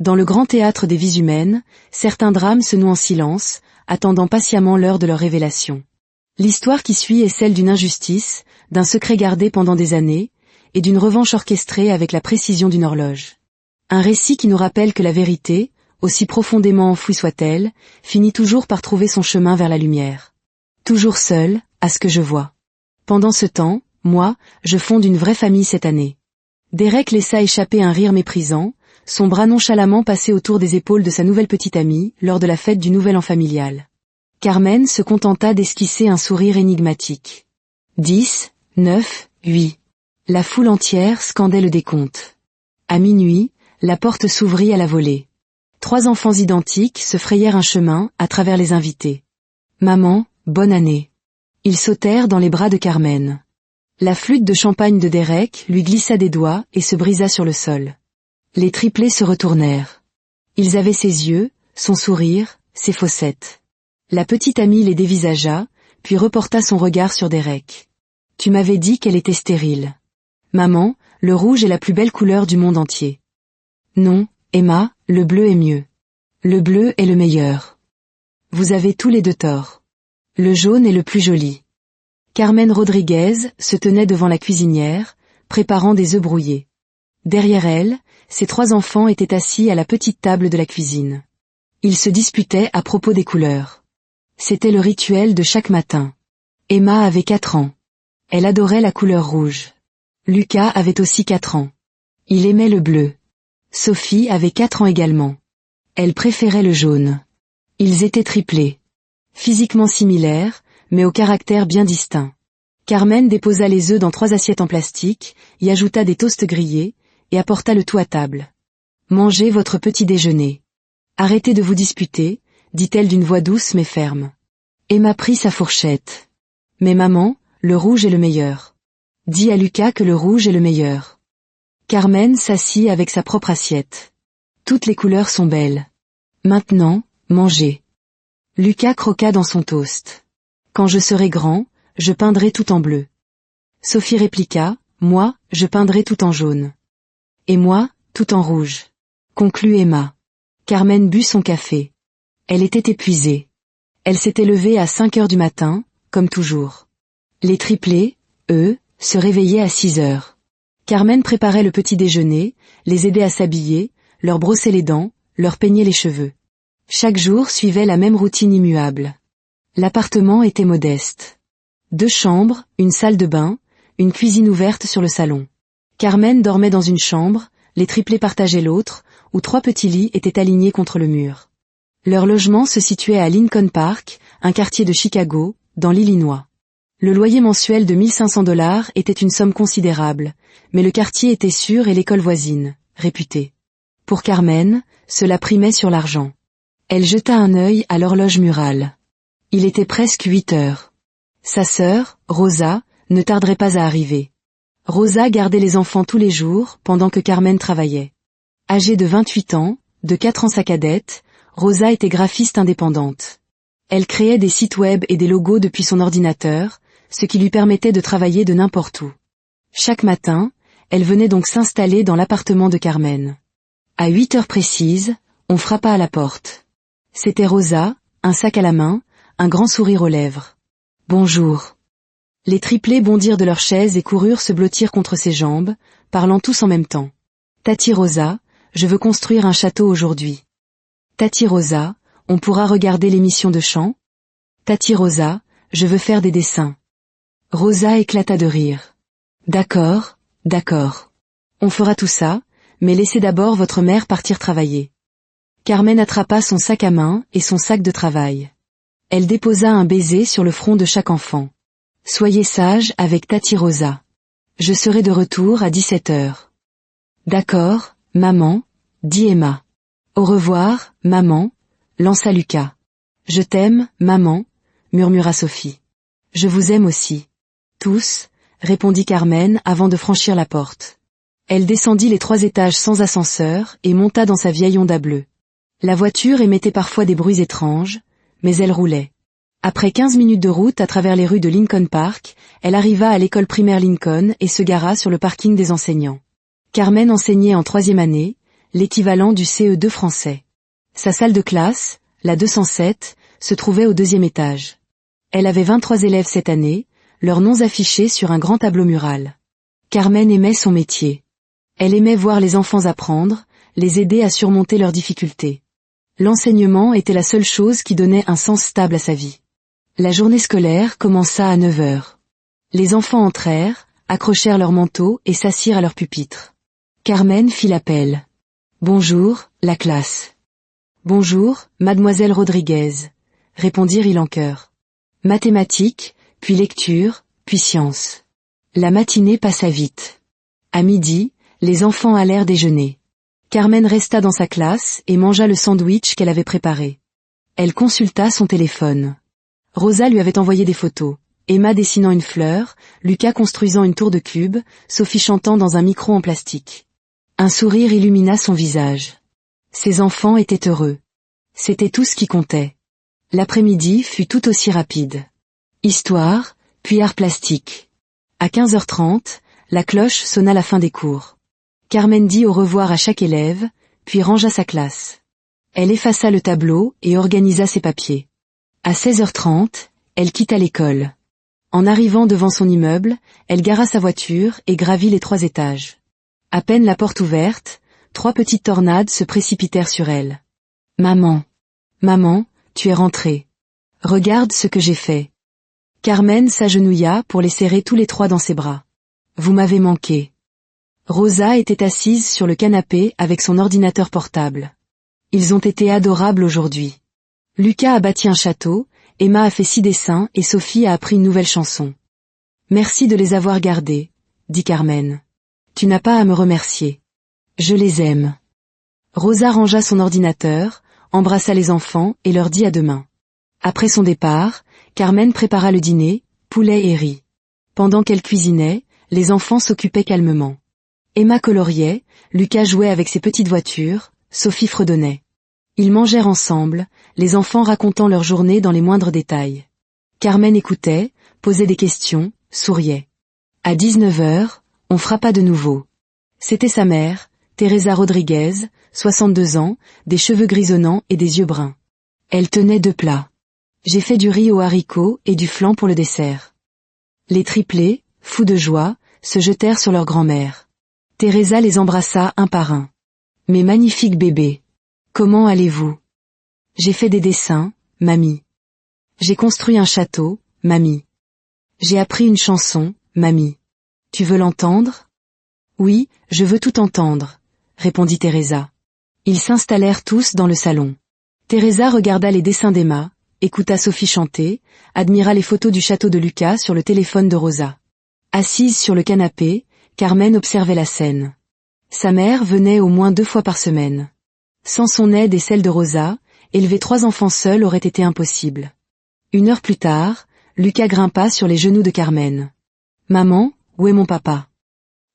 Dans le grand théâtre des vies humaines, certains drames se nouent en silence, attendant patiemment l'heure de leur révélation. L'histoire qui suit est celle d'une injustice, d'un secret gardé pendant des années, et d'une revanche orchestrée avec la précision d'une horloge. Un récit qui nous rappelle que la vérité, aussi profondément enfouie soit-elle, finit toujours par trouver son chemin vers la lumière. Toujours seul, à ce que je vois. Pendant ce temps, moi, je fonde une vraie famille cette année. Derek laissa échapper un rire méprisant, son bras nonchalamment passé autour des épaules de sa nouvelle petite amie, lors de la fête du nouvel an familial. Carmen se contenta d'esquisser un sourire énigmatique. 10, 9, 8. La foule entière scandait le décompte. À minuit, la porte s'ouvrit à la volée. 3 enfants identiques se frayèrent un chemin à travers les invités. Maman, bonne année. Ils sautèrent dans les bras de Carmen. La flûte de champagne de Derek lui glissa des doigts et se brisa sur le sol. Les triplés se retournèrent. Ils avaient ses yeux, son sourire, ses fossettes. La petite amie les dévisagea, puis reporta son regard sur Derek. « Tu m'avais dit qu'elle était stérile. »« Maman, le rouge est la plus belle couleur du monde entier. »« Non, Emma, le bleu est mieux. Le bleu est le meilleur. »« Vous avez tous les deux tort. Le jaune est le plus joli. » Carmen Rodriguez se tenait devant la cuisinière, préparant des œufs brouillés. Derrière elle, ses 3 enfants étaient assis à la petite table de la cuisine. Ils se disputaient à propos des couleurs. C'était le rituel de chaque matin. Emma avait 4 ans. Elle adorait la couleur rouge. Lucas avait aussi 4 ans. Il aimait le bleu. Sophie avait 4 ans également. Elle préférait le jaune. Ils étaient triplés. Physiquement similaires, mais au caractère bien distinct. Carmen déposa les œufs dans 3 assiettes en plastique, y ajouta des toasts grillés, et apporta le tout à table. « Mangez votre petit déjeuner. Arrêtez de vous disputer, dit-elle d'une voix douce mais ferme. Emma prit sa fourchette. « Mais maman, le rouge est le meilleur. Dis à Lucas que le rouge est le meilleur. » Carmen s'assit avec sa propre assiette. « Toutes les couleurs sont belles. Maintenant, mangez. » Lucas croqua dans son toast. « Quand je serai grand, je peindrai tout en bleu. » Sophie répliqua, « Moi, je peindrai tout en jaune. » « Et moi, tout en rouge. » conclut Emma. Carmen but son café. Elle était épuisée. Elle s'était levée à 5 heures du matin, comme toujours. Les triplés, eux, se réveillaient à 6 heures. Carmen préparait le petit déjeuner, les aidait à s'habiller, leur brossait les dents, leur peignait les cheveux. Chaque jour suivait la même routine immuable. L'appartement était modeste. 2 chambres, une salle de bain, une cuisine ouverte sur le salon. Carmen dormait dans une chambre, les triplés partageaient l'autre, où 3 petits lits étaient alignés contre le mur. Leur logement se situait à Lincoln Park, un quartier de Chicago, dans l'Illinois. Le loyer mensuel de $1 500 était une somme considérable, mais le quartier était sûr et l'école voisine, réputée. Pour Carmen, cela primait sur l'argent. Elle jeta un œil à l'horloge murale. Il était presque 8 heures. Sa sœur, Rosa, ne tarderait pas à arriver. Rosa gardait les enfants tous les jours pendant que Carmen travaillait. Âgée de 28 ans, de 4 ans sa cadette, Rosa était graphiste indépendante. Elle créait des sites web et des logos depuis son ordinateur, ce qui lui permettait de travailler de n'importe où. Chaque matin, elle venait donc s'installer dans l'appartement de Carmen. À 8 heures précises, on frappa à la porte. C'était Rosa, un sac à la main, un grand sourire aux lèvres. « Bonjour. » Les triplés bondirent de leurs chaises et coururent se blottir contre ses jambes, parlant tous en même temps. « Tati Rosa, je veux construire un château aujourd'hui. »« Tati Rosa, on pourra regarder l'émission de chant ?»« Tati Rosa, je veux faire des dessins. » Rosa éclata de rire. « D'accord, d'accord. On fera tout ça, mais laissez d'abord votre mère partir travailler. » Carmen attrapa son sac à main et son sac de travail. Elle déposa un baiser sur le front de chaque enfant. « Soyez sages avec Tati Rosa. Je serai de retour à 17 heures. »« D'accord, maman, » dit Emma. « Au revoir, maman, » lança Lucas. « Je t'aime, maman, » murmura Sophie. « Je vous aime aussi. »« Tous, » répondit Carmen avant de franchir la porte. Elle descendit les 3 étages sans ascenseur et monta dans sa vieille Honda bleue. La voiture émettait parfois des bruits étranges, mais elle roulait. Après 15 minutes de route à travers les rues de Lincoln Park, elle arriva à l'école primaire Lincoln et se gara sur le parking des enseignants. Carmen enseignait en 3e année, l'équivalent du CE2 français. Sa salle de classe, la 207, se trouvait au 2e étage. Elle avait 23 élèves cette année, leurs noms affichés sur un grand tableau mural. Carmen aimait son métier. Elle aimait voir les enfants apprendre, les aider à surmonter leurs difficultés. L'enseignement était la seule chose qui donnait un sens stable à sa vie. La journée scolaire commença à 9 heures. Les enfants entrèrent, accrochèrent leurs manteaux et s'assirent à leur pupitre. Carmen fit l'appel. « Bonjour, la classe. »« Bonjour, mademoiselle Rodriguez », répondirent-ils en chœur. Mathématiques, puis lecture, puis sciences. La matinée passa vite. À midi, les enfants allèrent déjeuner. Carmen resta dans sa classe et mangea le sandwich qu'elle avait préparé. Elle consulta son téléphone. Rosa lui avait envoyé des photos. Emma dessinant une fleur, Lucas construisant une tour de cube, Sophie chantant dans un micro en plastique. Un sourire illumina son visage. Ses enfants étaient heureux. C'était tout ce qui comptait. L'après-midi fut tout aussi rapide. Histoire, puis art plastique. À 15h30, la cloche sonna la fin des cours. Carmen dit au revoir à chaque élève, puis rangea sa classe. Elle effaça le tableau et organisa ses papiers. À 16h30, elle quitta l'école. En arrivant devant son immeuble, elle gara sa voiture et gravit les 3 étages. À peine la porte ouverte, 3 petites tornades se précipitèrent sur elle. « Maman. Maman, tu es rentrée. Regarde ce que j'ai fait. » Carmen s'agenouilla pour les serrer tous les 3 dans ses bras. « Vous m'avez manqué. » Rosa était assise sur le canapé avec son ordinateur portable. Ils ont été adorables aujourd'hui. Lucas a bâti un château, Emma a fait 6 dessins et Sophie a appris une nouvelle chanson. « Merci de les avoir gardés, » dit Carmen. « Tu n'as pas à me remercier. Je les aime. » Rosa rangea son ordinateur, embrassa les enfants et leur dit à demain. Après son départ, Carmen prépara le dîner, poulet et riz. Pendant qu'elle cuisinait, les enfants s'occupaient calmement. Emma coloriait, Lucas jouait avec ses petites voitures, Sophie fredonnait. Ils mangèrent ensemble, les enfants racontant leur journée dans les moindres détails. Carmen écoutait, posait des questions, souriait. À 19h, on frappa de nouveau. C'était sa mère, Teresa Rodriguez, 62 ans, des cheveux grisonnants et des yeux bruns. Elle tenait 2 plats. J'ai fait du riz aux haricots et du flan pour le dessert. Les triplés, fous de joie, se jetèrent sur leur grand-mère. Teresa les embrassa un par un. « Mes magnifiques bébés. Comment allez-vous? J'ai fait des dessins, mamie. J'ai construit un château, mamie. J'ai appris une chanson, mamie. Tu veux l'entendre? » Oui, je veux tout entendre, répondit Teresa. Ils s'installèrent tous dans le salon. Teresa regarda les dessins d'Emma, écouta Sophie chanter, admira les photos du château de Lucas sur le téléphone de Rosa. Assise sur le canapé, Carmen observait la scène. Sa mère venait au moins 2 fois par semaine. Sans son aide et celle de Rosa, élever 3 enfants seuls aurait été impossible. 1 heure plus tard, Lucas grimpa sur les genoux de Carmen. « Maman, où est mon papa ?»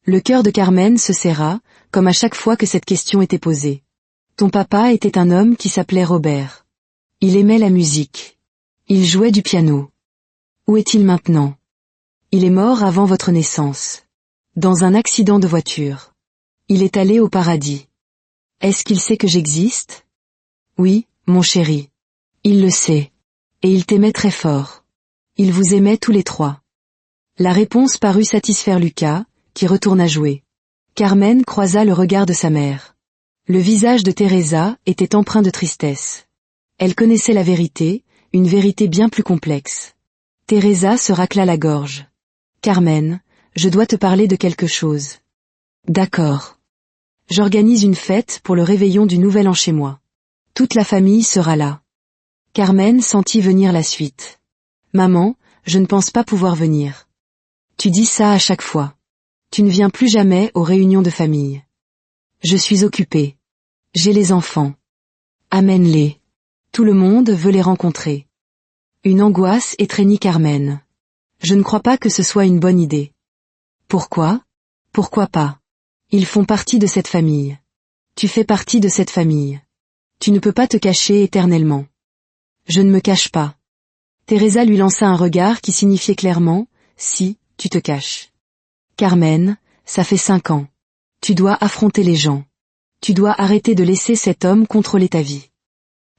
Le cœur de Carmen se serra, comme à chaque fois que cette question était posée. Ton papa était un homme qui s'appelait Robert. Il aimait la musique. Il jouait du piano. Où est-il maintenant? Il est mort avant votre naissance. Dans un accident de voiture. Il est allé au paradis. Est-ce qu'il sait que j'existe? Oui, mon chéri. Il le sait. Et il t'aimait très fort. Il vous aimait tous les 3. La réponse parut satisfaire Lucas, qui retourna jouer. Carmen croisa le regard de sa mère. Le visage de Teresa était empreint de tristesse. Elle connaissait la vérité, une vérité bien plus complexe. Teresa se racla la gorge. Carmen, je dois te parler de quelque chose. D'accord. J'organise une fête pour le réveillon du Nouvel An chez moi. Toute la famille sera là. Carmen sentit venir la suite. Maman, je ne pense pas pouvoir venir. Tu dis ça à chaque fois. Tu ne viens plus jamais aux réunions de famille. Je suis occupée. J'ai les enfants. Amène-les. Tout le monde veut les rencontrer. Une angoisse étreignit Carmen. Je ne crois pas que ce soit une bonne idée. Pourquoi? Pourquoi pas? Ils font partie de cette famille. Tu fais partie de cette famille. Tu ne peux pas te cacher éternellement. Je ne me cache pas. Teresa lui lança un regard qui signifiait clairement « Si, tu te caches ». Carmen, ça fait 5 ans. Tu dois affronter les gens. Tu dois arrêter de laisser cet homme contrôler ta vie.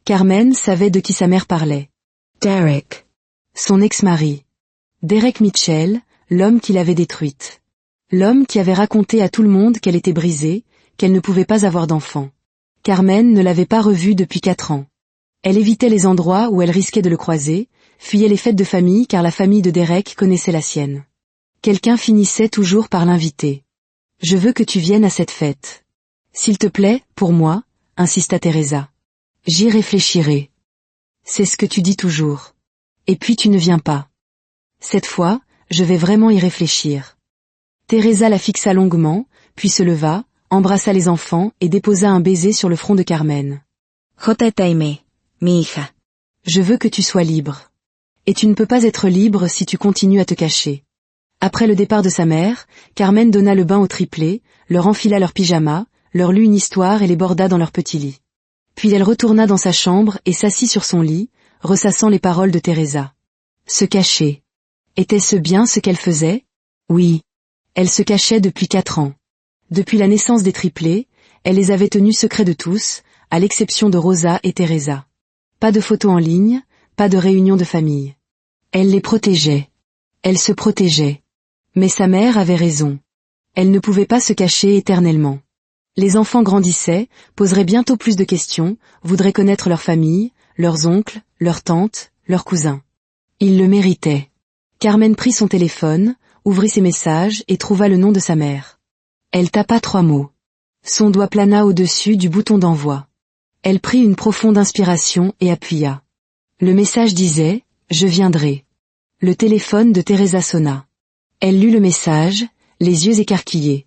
Carmen savait de qui sa mère parlait. Derek. Son ex-mari. Derek Mitchell, l'homme qui l'avait détruite. L'homme qui avait raconté à tout le monde qu'elle était brisée, qu'elle ne pouvait pas avoir d'enfant. Carmen ne l'avait pas revu depuis 4 ans. Elle évitait les endroits où elle risquait de le croiser, fuyait les fêtes de famille car la famille de Derek connaissait la sienne. Quelqu'un finissait toujours par l'inviter. « Je veux que tu viennes à cette fête. »« S'il te plaît, pour moi », insista Teresa. « J'y réfléchirai. »« C'est ce que tu dis toujours. Et puis tu ne viens pas. »« Cette fois, je vais vraiment y réfléchir. » Teresa la fixa longuement, puis se leva, embrassa les enfants et déposa un baiser sur le front de Carmen. « J.T.M., mi hija. Je veux que tu sois libre. Et tu ne peux pas être libre si tu continues à te cacher. » Après le départ de sa mère, Carmen donna le bain aux triplés, leur enfila leurs pyjamas, leur lut une histoire et les borda dans leur petit lit. Puis elle retourna dans sa chambre et s'assit sur son lit, ressassant les paroles de Teresa. Se cacher. Était-ce bien ce qu'elle faisait? Oui. Elle se cachait depuis 4 ans. Depuis la naissance des triplés, elle les avait tenus secrets de tous, à l'exception de Rosa et Teresa. Pas de photos en ligne, pas de réunions de famille. Elle les protégeait. Elle se protégeait. Mais sa mère avait raison. Elle ne pouvait pas se cacher éternellement. Les enfants grandissaient, poseraient bientôt plus de questions, voudraient connaître leur famille, leurs oncles, leurs tantes, leurs cousins. Ils le méritaient. Carmen prit son téléphone, ouvrit ses messages et trouva le nom de sa mère. Elle tapa 3 mots. Son doigt plana au-dessus du bouton d'envoi. Elle prit une profonde inspiration et appuya. Le message disait « Je viendrai ». Le téléphone de Teresa sonna. Elle lut le message, les yeux écarquillés.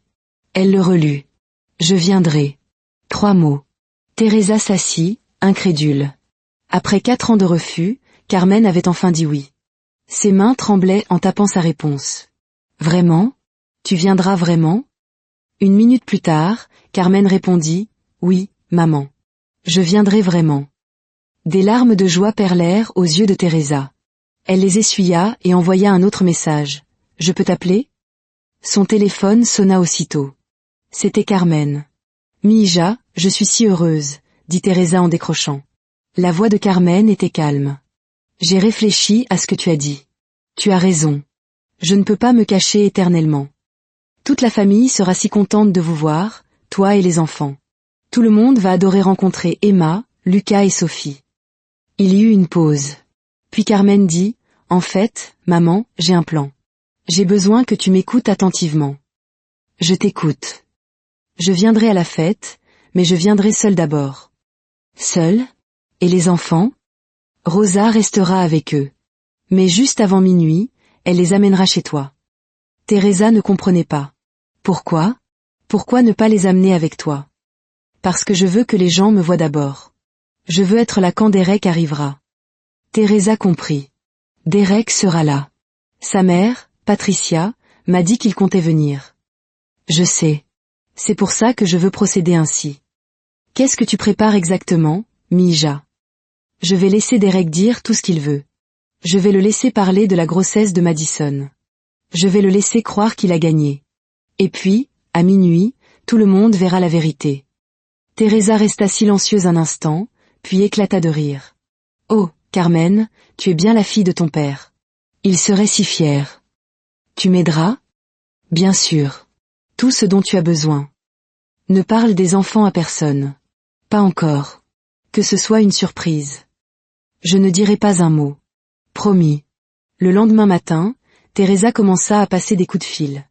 Elle le relut. « Je viendrai ». 3 mots. Teresa s'assit, incrédule. Après 4 ans de refus, Carmen avait enfin dit oui. Ses mains tremblaient en tapant sa réponse. « Vraiment? Tu viendras vraiment ?» 1 minute plus tard, Carmen répondit « Oui, maman. Je viendrai vraiment. » Des larmes de joie perlèrent aux yeux de Teresa. Elle les essuya et envoya un autre message. « Je peux t'appeler ?» Son téléphone sonna aussitôt. C'était Carmen. « Mi-hija, je suis si heureuse, » dit Teresa en décrochant. La voix de Carmen était calme. « J'ai réfléchi à ce que tu as dit. Tu as raison. Je ne peux pas me cacher éternellement. Toute la famille sera si contente de vous voir, toi et les enfants. Tout le monde va adorer rencontrer Emma, Lucas et Sophie. » Il y eut une pause. Puis Carmen dit, « En fait, maman, j'ai un plan. J'ai besoin que tu m'écoutes attentivement. » « Je t'écoute. Je viendrai à la fête, mais je viendrai seule d'abord. » « Seule? Et les enfants? » Rosa restera avec eux. Mais juste avant minuit, elle les amènera chez toi. Teresa ne comprenait pas. Pourquoi? Pourquoi ne pas les amener avec toi? Parce que je veux que les gens me voient d'abord. Je veux être là quand Derek arrivera. Teresa comprit. Derek sera là. Sa mère, Patricia, m'a dit qu'il comptait venir. Je sais. C'est pour ça que je veux procéder ainsi. Qu'est-ce que tu prépares exactement, mi-hija? Je vais laisser Derek dire tout ce qu'il veut. Je vais le laisser parler de la grossesse de Madison. Je vais le laisser croire qu'il a gagné. Et puis, à minuit, tout le monde verra la vérité. Teresa resta silencieuse un instant, puis éclata de rire. Oh, Carmen, tu es bien la fille de ton père. Il serait si fier. Tu m'aideras? Bien sûr. Tout ce dont tu as besoin. Ne parle des enfants à personne. Pas encore. Que ce soit une surprise. Je ne dirai pas un mot. Promis. Le lendemain matin, Teresa commença à passer des coups de fil.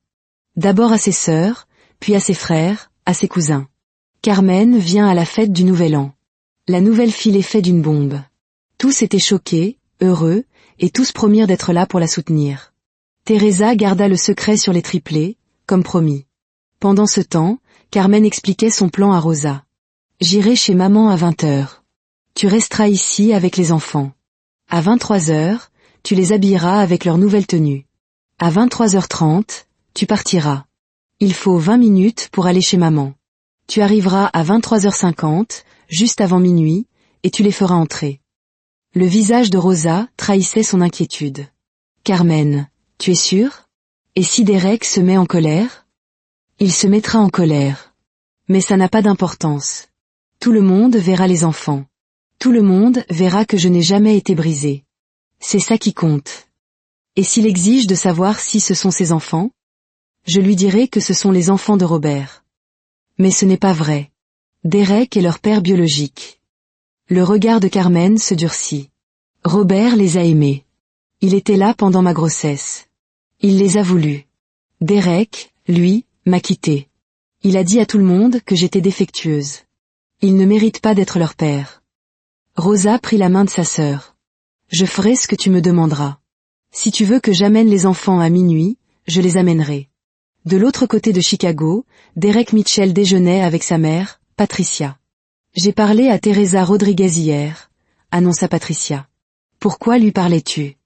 D'abord à ses sœurs, puis à ses frères, à ses cousins. Carmen vient à la fête du Nouvel An. La nouvelle fit l'effet d'une bombe. Tous étaient choqués, heureux, et tous promirent d'être là pour la soutenir. Teresa garda le secret sur les triplés, comme promis. Pendant ce temps, Carmen expliquait son plan à Rosa. « J'irai chez maman à 20h. Tu resteras ici avec les enfants. À 23h, tu les habilleras avec leur nouvelle tenue. À 23h30, tu partiras. Il faut 20 minutes pour aller chez maman. Tu arriveras à 23h50, juste avant minuit, et tu les feras entrer. » Le visage de Rosa trahissait son inquiétude. « Carmen, tu es sûre? Et si Derek se met en colère? » Il se mettra en colère. Mais ça n'a pas d'importance. Tout le monde verra les enfants. Tout le monde verra que je n'ai jamais été brisée. C'est ça qui compte. Et s'il exige de savoir si ce sont ses enfants? Je lui dirai que ce sont les enfants de Robert. Mais ce n'est pas vrai. Derek est leur père biologique. Le regard de Carmen se durcit. Robert les a aimés. Il était là pendant ma grossesse. Il les a voulus. Derek, lui, m'a quittée. Il a dit à tout le monde que j'étais défectueuse. Ils ne méritent pas d'être leur père. Rosa prit la main de sa sœur. Je ferai ce que tu me demanderas. Si tu veux que j'amène les enfants à minuit, je les amènerai. De l'autre côté de Chicago, Derek Mitchell déjeunait avec sa mère, Patricia. J'ai parlé à Teresa Rodriguez hier, annonça Patricia. Pourquoi lui parlais-tu?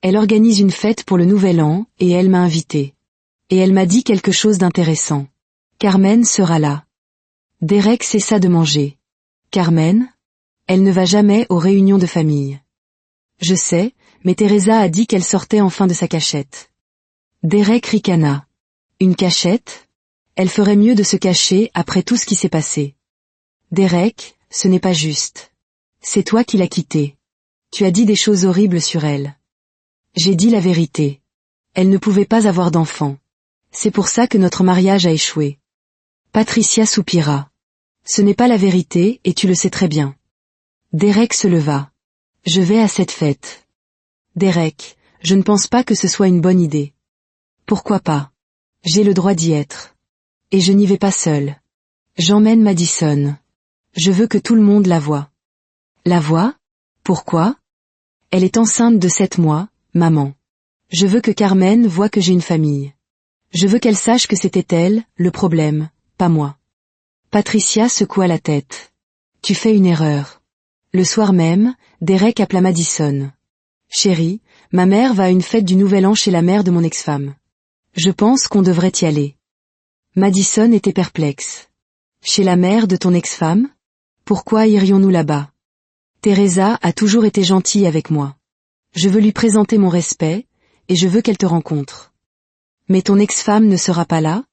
Elle organise une fête pour le nouvel an, et elle m'a invitée. Et elle m'a dit quelque chose d'intéressant. Carmen sera là. Derek cessa de manger. Carmen? Elle ne va jamais aux réunions de famille. Je sais, mais Teresa a dit qu'elle sortait enfin de sa cachette. Derek ricana. Une cachette? Elle ferait mieux de se cacher après tout ce qui s'est passé. Derek, ce n'est pas juste. C'est toi qui l'as quittée. Tu as dit des choses horribles sur elle. J'ai dit la vérité. Elle ne pouvait pas avoir d'enfant. C'est pour ça que notre mariage a échoué. Patricia soupira. Ce n'est pas la vérité et tu le sais très bien. Derek se leva. Je vais à cette fête. Derek, je ne pense pas que ce soit une bonne idée. Pourquoi pas? J'ai le droit d'y être. Et je n'y vais pas seule. J'emmène Madison. Je veux que tout le monde la voie. La voie? Pourquoi? Elle est enceinte de 7 mois, maman. Je veux que Carmen voie que j'ai une famille. Je veux qu'elle sache que c'était elle, le problème, pas moi. Patricia secoua la tête. Tu fais une erreur. Le soir même, Derek appela Madison. Chérie, ma mère va à une fête du Nouvel An chez la mère de mon ex-femme. Je pense qu'on devrait y aller. Madison était perplexe. Chez la mère de ton ex-femme? Pourquoi irions-nous là-bas? Teresa a toujours été gentille avec moi. Je veux lui présenter mon respect, et je veux qu'elle te rencontre. Mais ton ex-femme ne sera pas là?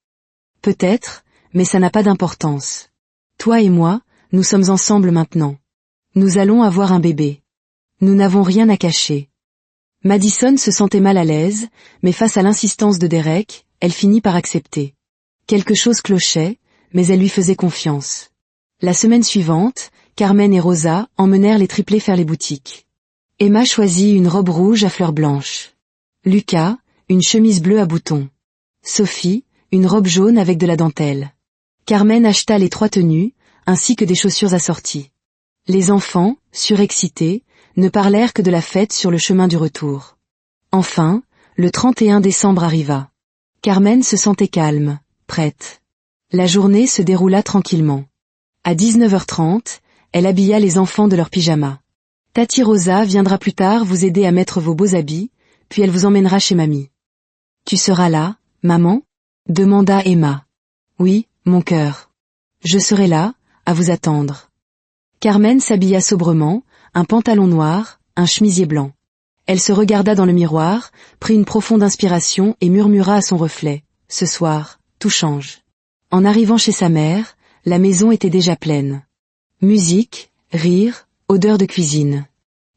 Peut-être, mais ça n'a pas d'importance. Toi et moi, nous sommes ensemble maintenant. Nous allons avoir un bébé. Nous n'avons rien à cacher. Madison se sentait mal à l'aise, mais face à l'insistance de Derek, elle finit par accepter. Quelque chose clochait, mais elle lui faisait confiance. La semaine suivante, Carmen et Rosa emmenèrent les triplés faire les boutiques. Emma choisit une robe rouge à fleurs blanches. Lucas, une chemise bleue à boutons. Sophie, une robe jaune avec de la dentelle. Carmen acheta les 3 tenues, ainsi que des chaussures assorties. Les enfants, surexcités, ne parlèrent que de la fête sur le chemin du retour. Enfin, le 31 décembre arriva. Carmen se sentait calme, prête. La journée se déroula tranquillement. À 19h30, elle habilla les enfants de leurs pyjamas. Tati Rosa viendra plus tard vous aider à mettre vos beaux habits, puis elle vous emmènera chez mamie. Tu seras là, maman? Demanda Emma. Oui, mon cœur. Je serai là, à vous attendre. Carmen s'habilla sobrement, un pantalon noir, un chemisier blanc. Elle se regarda dans le miroir, prit une profonde inspiration et murmura à son reflet. Ce soir, tout change. En arrivant chez sa mère, la maison était déjà pleine. Musique, rire, odeur de cuisine.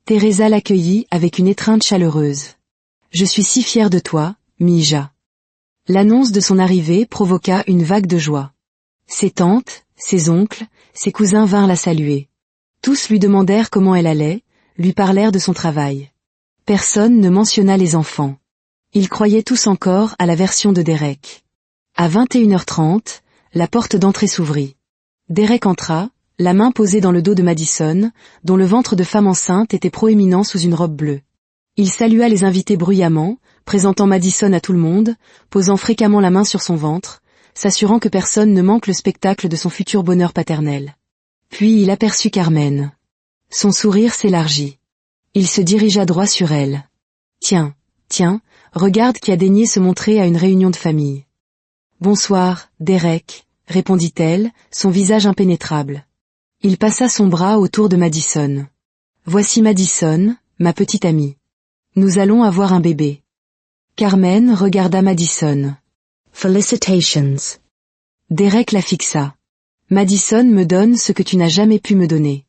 Teresa l'accueillit avec une étreinte chaleureuse. Je suis si fière de toi, Mija. L'annonce de son arrivée provoqua une vague de joie. Ses tantes, ses oncles, ses cousins vinrent la saluer. Tous lui demandèrent comment elle allait, lui parlèrent de son travail. Personne ne mentionna les enfants. Ils croyaient tous encore à la version de Derek. À 21h30, la porte d'entrée s'ouvrit. Derek entra, la main posée dans le dos de Madison, dont le ventre de femme enceinte était proéminent sous une robe bleue. Il salua les invités bruyamment, présentant Madison à tout le monde, posant fréquemment la main sur son ventre, s'assurant que personne ne manque le spectacle de son futur bonheur paternel. Puis il aperçut Carmen. Son sourire s'élargit. Il se dirigea droit sur elle. Tiens, regarde qui a daigné se montrer à une réunion de famille. Bonsoir, Derek, répondit-elle, son visage impénétrable. Il passa son bras autour de Madison. Voici Madison, ma petite amie. Nous allons avoir un bébé. Carmen regarda Madison. Felicitations. Derek la fixa. Madison me donne ce que tu n'as jamais pu me donner.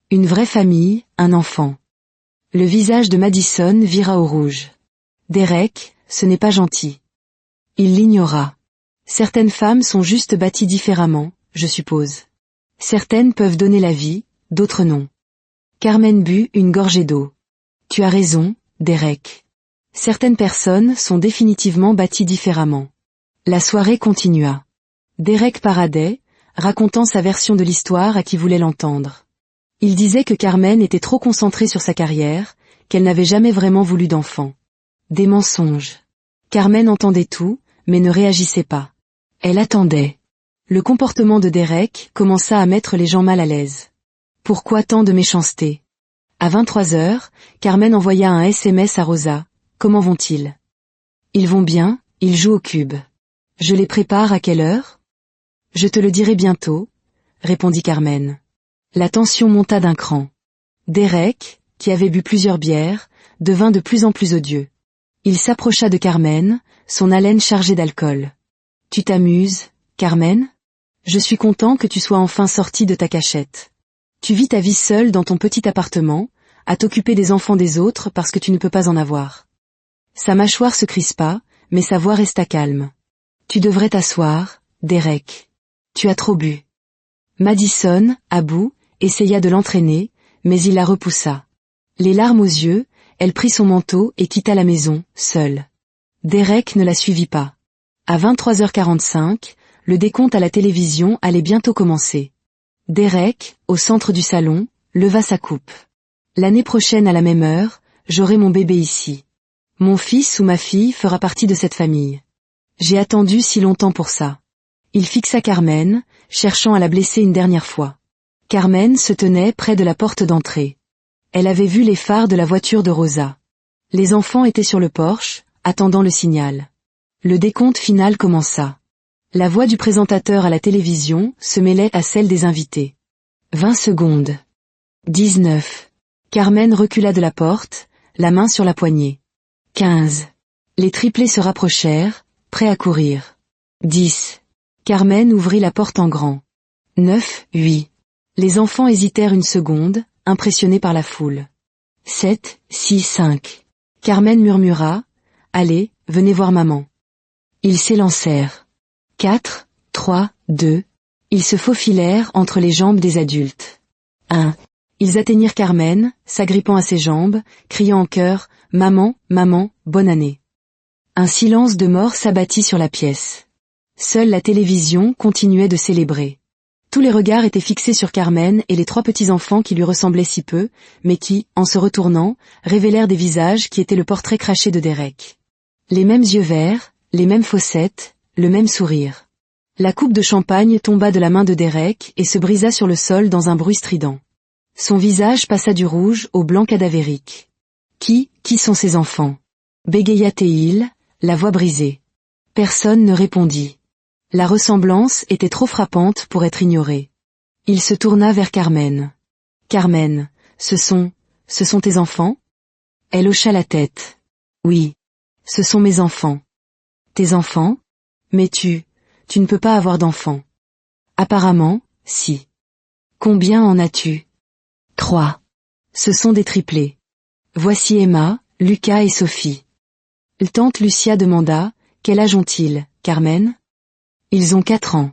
Une vraie famille, un enfant. Le visage de Madison vira au rouge. Derek, ce n'est pas gentil. Il l'ignora. Certaines femmes sont juste bâties différemment, je suppose. Certaines peuvent donner la vie, d'autres non. Carmen but une gorgée d'eau. Tu as raison, Derek. Certaines personnes sont définitivement bâties différemment. La soirée continua. Derek paradait, racontant sa version de l'histoire à qui voulait l'entendre. Il disait que Carmen était trop concentrée sur sa carrière, qu'elle n'avait jamais vraiment voulu d'enfant. Des mensonges. Carmen entendait tout, mais ne réagissait pas. Elle attendait. Le comportement de Derek commença à mettre les gens mal à l'aise. Pourquoi tant de méchanceté? À 23h, Carmen envoya un SMS à Rosa. Comment vont-ils? Ils vont bien, ils jouent au cube. Je les prépare à quelle heure? Je te le dirai bientôt, répondit Carmen. La tension monta d'un cran. Derek, qui avait bu plusieurs bières, devint de plus en plus odieux. Il s'approcha de Carmen, son haleine chargée d'alcool. Tu t'amuses, Carmen? Je suis content que tu sois enfin sortie de ta cachette. Tu vis ta vie seule dans ton petit appartement, à t'occuper des enfants des autres parce que tu ne peux pas en avoir. Sa mâchoire se crispa, mais sa voix resta calme. Tu devrais t'asseoir, Derek. Tu as trop bu. Madison, à bout, essaya de l'entraîner, mais il la repoussa. Les larmes aux yeux, elle prit son manteau et quitta la maison, seule. Derek ne la suivit pas. À 23h45, le décompte à la télévision allait bientôt commencer. Derek, au centre du salon, leva sa coupe. L'année prochaine à la même heure, j'aurai mon bébé ici. Mon fils ou ma fille fera partie de cette famille. J'ai attendu si longtemps pour ça. Il fixa Carmen, cherchant à la blesser une dernière fois. Carmen se tenait près de la porte d'entrée. Elle avait vu les phares de la voiture de Rosa. Les enfants étaient sur le porche, attendant le signal. Le décompte final commença. La voix du présentateur à la télévision se mêlait à celle des invités. 20 secondes. 19. Carmen recula de la porte, la main sur la poignée. 15. Les triplés se rapprochèrent, prêts à courir. 10. Carmen ouvrit la porte en grand. 9, 8. Les enfants hésitèrent une seconde, impressionnés par la foule. 7, 6, 5. Carmen murmura, « Allez, venez voir maman. » Ils s'élancèrent. 4, 3, 2. Ils se faufilèrent entre les jambes des adultes. 1. Ils atteignirent Carmen, s'agrippant à ses jambes, criant en chœur, « Maman, maman, bonne année. » Un silence de mort s'abattit sur la pièce. Seule la télévision continuait de célébrer. Tous les regards étaient fixés sur Carmen et les trois petits-enfants qui lui ressemblaient si peu, mais qui, en se retournant, révélèrent des visages qui étaient le portrait craché de Derek. Les mêmes yeux verts, les mêmes fossettes, le même sourire. La coupe de champagne tomba de la main de Derek et se brisa sur le sol dans un bruit strident. Son visage passa du rouge au blanc cadavérique. Qui sont ces enfants? Bégaya-t-il, la voix brisée. Personne ne répondit. La ressemblance était trop frappante pour être ignorée. Il se tourna vers Carmen. Carmen, ce sont tes enfants? Elle hocha la tête. Oui. Ce sont mes enfants. Tes enfants? Mais tu ne peux pas avoir d'enfants. Apparemment, si. Combien en as-tu? 3. Ce sont des triplés. Voici Emma, Lucas et Sophie. Tante Lucia demanda, quel âge ont-ils, Carmen? Ils ont 4 ans.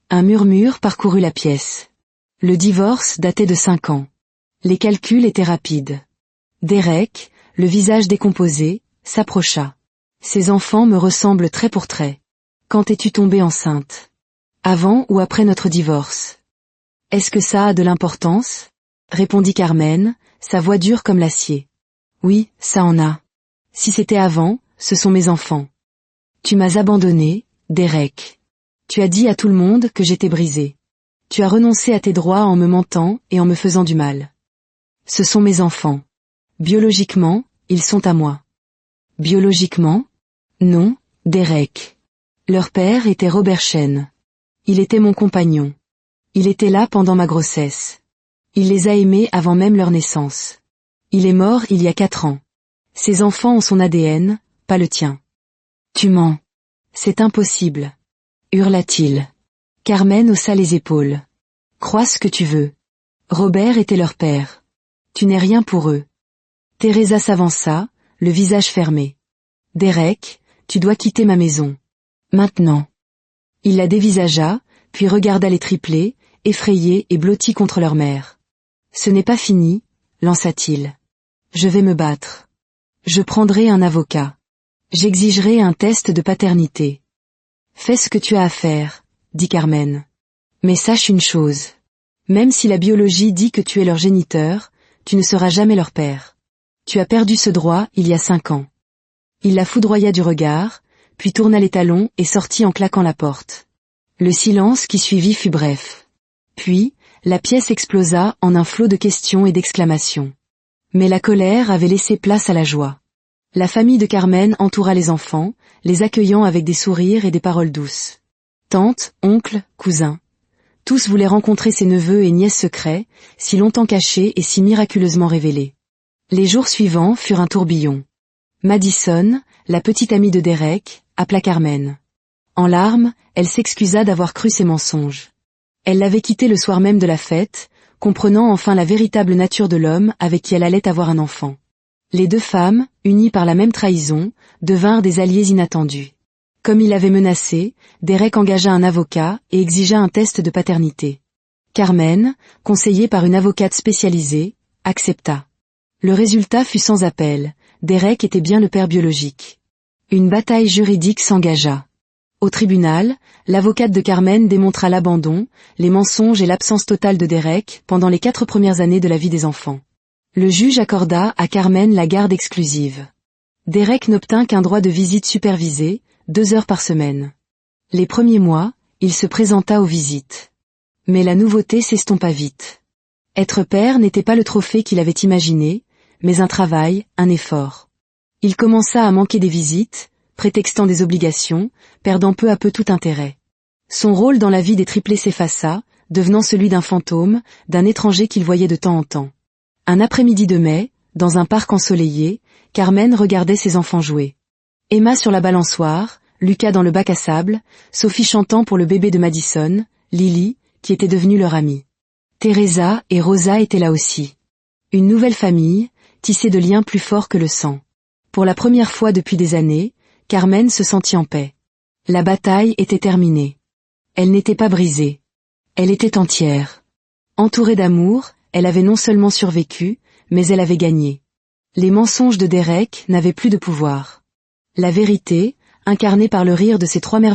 Un murmure parcourut la pièce. Le divorce datait de 5 ans. Les calculs étaient rapides. Derek, le visage décomposé, s'approcha. Ces enfants me ressemblent trait pour trait. Quand es-tu tombée enceinte? Avant ou après notre divorce? Est-ce que ça a de l'importance? Répondit Carmen, sa voix dure comme l'acier. Oui, ça en a. Si c'était avant, ce sont mes enfants. Tu m'as abandonné, Derek. Tu as dit à tout le monde que j'étais brisée. Tu as renoncé à tes droits en me mentant et en me faisant du mal. Ce sont mes enfants. Biologiquement, ils sont à moi. Biologiquement? Non, Derek. Leur père était Robert Chen. Il était mon compagnon. Il était là pendant ma grossesse. Il les a aimés avant même leur naissance. Il est mort il y a 4 ans. Ses enfants ont son ADN, pas le tien. Tu mens. C'est impossible. Hurla-t-il. Carmen haussa les épaules. Crois ce que tu veux. Robert était leur père. Tu n'es rien pour eux. Teresa s'avança, le visage fermé. Derek, tu dois quitter ma maison. Maintenant. Il la dévisagea, puis regarda les triplés, effrayés et blottis contre leur mère. Ce n'est pas fini, lança-t-il. Je vais me battre. Je prendrai un avocat. J'exigerai un test de paternité. Fais ce que tu as à faire, dit Carmen. Mais sache une chose. Même si la biologie dit que tu es leur géniteur, tu ne seras jamais leur père. Tu as perdu ce droit il y a 5 ans. Il la foudroya du regard, puis tourna les talons et sortit en claquant la porte. Le silence qui suivit fut bref. Puis, la pièce explosa en un flot de questions et d'exclamations. Mais la colère avait laissé place à la joie. La famille de Carmen entoura les enfants, les accueillant avec des sourires et des paroles douces. Tantes, oncles, cousins. Tous voulaient rencontrer ces neveux et nièces secrets, si longtemps cachés et si miraculeusement révélés. Les jours suivants furent un tourbillon. Madison, la petite amie de Derek, appela Carmen. En larmes, elle s'excusa d'avoir cru ses mensonges. Elle l'avait quitté le soir même de la fête, comprenant enfin la véritable nature de l'homme avec qui elle allait avoir un enfant. Les deux femmes, unies par la même trahison, devinrent des alliés inattendus. Comme il l'avait menacé, Derek engagea un avocat et exigea un test de paternité. Carmen, conseillée par une avocate spécialisée, accepta. Le résultat fut sans appel, Derek était bien le père biologique. Une bataille juridique s'engagea. Au tribunal, l'avocate de Carmen démontra l'abandon, les mensonges et l'absence totale de Derek pendant les 4 premières années de la vie des enfants. Le juge accorda à Carmen la garde exclusive. Derek n'obtint qu'un droit de visite supervisée, 2 heures par semaine. Les premiers mois, il se présenta aux visites. Mais la nouveauté s'estompa vite. Être père n'était pas le trophée qu'il avait imaginé, mais un travail, un effort. Il commença à manquer des visites, prétextant des obligations, perdant peu à peu tout intérêt. Son rôle dans la vie des triplés s'effaça, devenant celui d'un fantôme, d'un étranger qu'il voyait de temps en temps. Un après-midi de mai, dans un parc ensoleillé, Carmen regardait ses enfants jouer. Emma sur la balançoire, Lucas dans le bac à sable, Sophie chantant pour le bébé de Madison, Lily, qui était devenue leur amie. Teresa et Rosa étaient là aussi. Une nouvelle famille, tissée de liens plus forts que le sang. Pour la première fois depuis des années, Carmen se sentit en paix. La bataille était terminée. Elle n'était pas brisée. Elle était entière. Entourée d'amour, elle avait non seulement survécu, mais elle avait gagné. Les mensonges de Derek n'avaient plus de pouvoir. La vérité, incarnée par le rire de ses 3 merveilleux